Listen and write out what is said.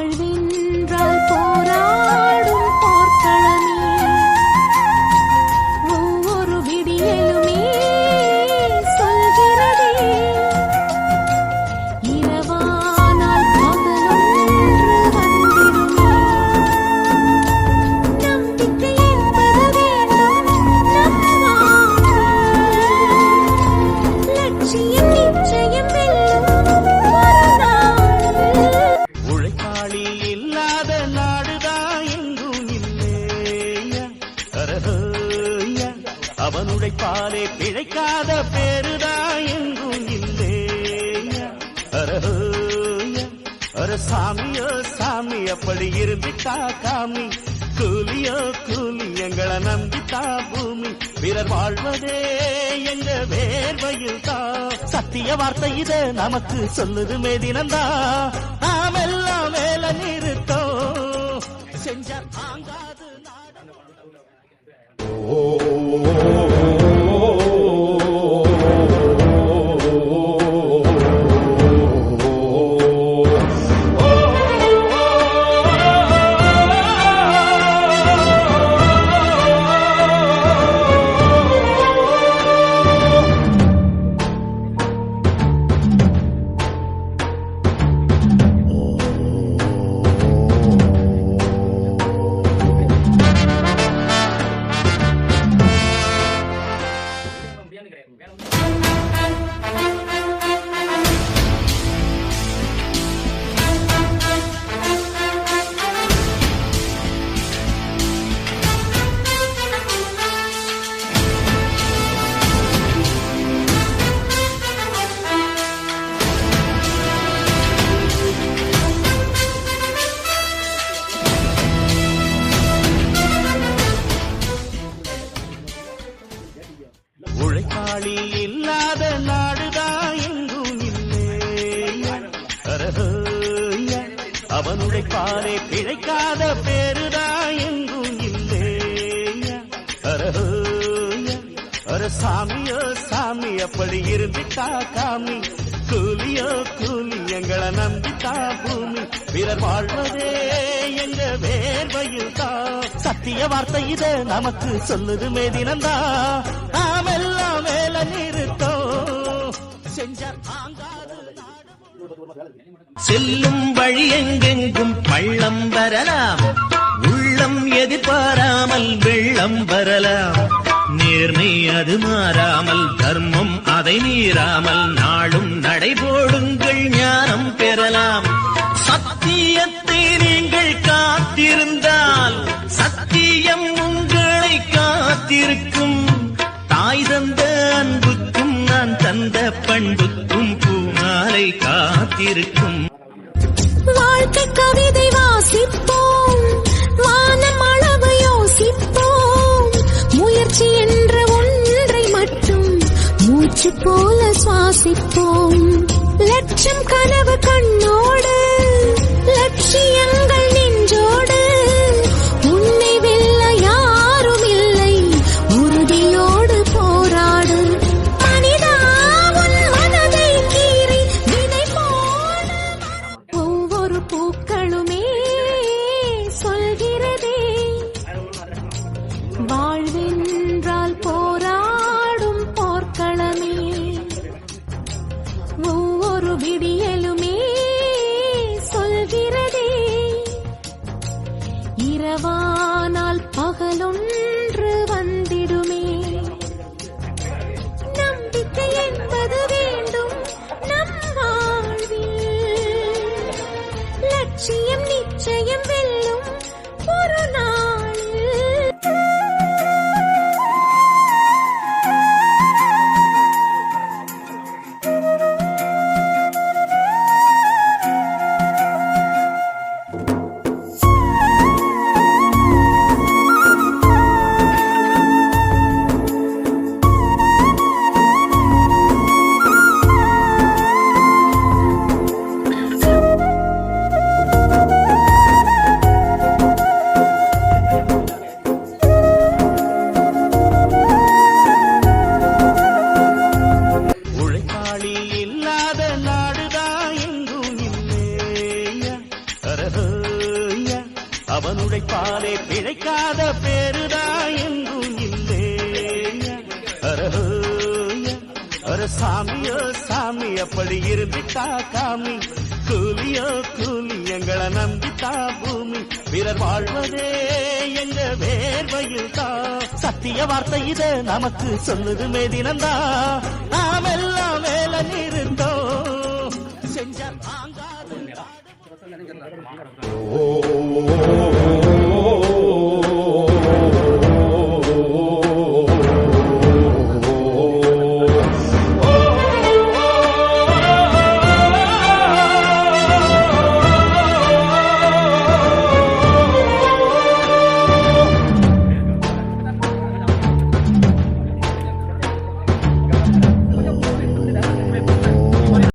வாழ்வென்றால் போராடும் போர்க்களமே, ஒவ்வொரு விடியலுமே சொல்கிறதே, இரவானால் பகலொன்று வந்திடுமே. நம்பிக்கை என்பது வேண்டும் நம் வாழ்வில், லட்சியம் நிச்சயம் வெல்லும் ஒரு நாளில். உழைப்பாளி இல்லாத நாடுதான் எங்கும் இல்லையா, அரஹோயா. அவன் உழைப்பாலே பிழைக்காத பேருதான் எங்கும் இல்லையா, அரஹோயா. அர சாமியோ சாமி அப்படி இருந்துட்டா காமி, கூலியோ கூலி எங்களை நம்பித்தா பூமி. பிறர் வாழ்வதே எங்க வேர்வையில் தான், சத்திய வார்த்தை இத நமக்கு சொல்லுது மேதினந்தா. நாமெல்லாம் வேலை நிறுத்தோம் செஞ்ச தாங்காது நாடு. உழைப்பாளி இல்லாத நாடுதான் எங்கும் இல்லையா, அரஹோயா. அவன் உழைப்பாலே பிழைக்காத பேருதான் எங்கும் இல்லையா, அரஹோயா. அர சாமியோ சாமி அப்படி இருந்துட்டா காமி, கூலியோ கூலி எங்களை நம்பித்தா பூமி. பிறர் வாழ்வதே எங்க வேர்வையில் தான், சத்திய வார்த்தை இத நமக்கு சொல்லுது மேதினந்தா. நாமெல்லாம் வேலை நிறுத்தோம் செஞ்ச தாங்காது நாடு. செல்லும் வழி எங்கெங்கும் பள்ளம் வரலாம், உள்ளம் எதிர்பாராமல் வெள்ளம் வரலாம். நேர்மை அது மாறாமல், தர்மம் அதை மீறாமல், நாளும் நடைபோடுங்கள் ஞானம் பெறலாம். சத்தியத்தை நீங்கள் காத்திருந்தால் சத்தியம் உங்களை காத்திருக்கும். தாய் தந்த அன்புக்கும் நான் தந்த பண்புக்கும் பூமாலை காத்திருக்கும். வாழ்க்கை கவிதை வாசிப்போம், வானம் அளவு யோசிப்போம், முயற்சி என்ற ஒன்றை மட்டும் மூச்சு போல சுவாசிப்போம். லட்சம் கனவு கண்ணோடு, லட்சியங்கள் நெஞ்சோடு, உன்னை வெல்ல யாரும் இல்லை, உறுதியோடு போராடு. மனிதா உன் மனதை கீறி விதை போல ஒவ்வொரு பூக்களுமே சொல்கிறதே, வாழ்வென்றால் போராடும் போர்க்களமே, ஒவ்வொரு விடியலுமே சொல்கிறதே, இரவானால் பகலொன்று வந்திடுமே. நம்பிக்கை என்பது வேண்டும் நம் வாழ்வில், லட்சியம் நிச்சயம் வெல்லும் ஒரு நாளில். அவன் உழைப்பாலே பிழைக்காத பேருதான் எங்கும் இல்லை. ஒரு சாமியோ சாமி அப்படி இருந்துட்டா காமி, கூலியோ கூலி எங்களை நம்பித்தா பூமி, பிறர் வாழ்வதே எங்க வேர்வையில் தான். சத்திய வார்த்தை இத நமக்கு சொல்லுதுமே தினந்தா, நாம் எல்லாம் வேலை நிறுத்தோம் செஞ்ச ஓ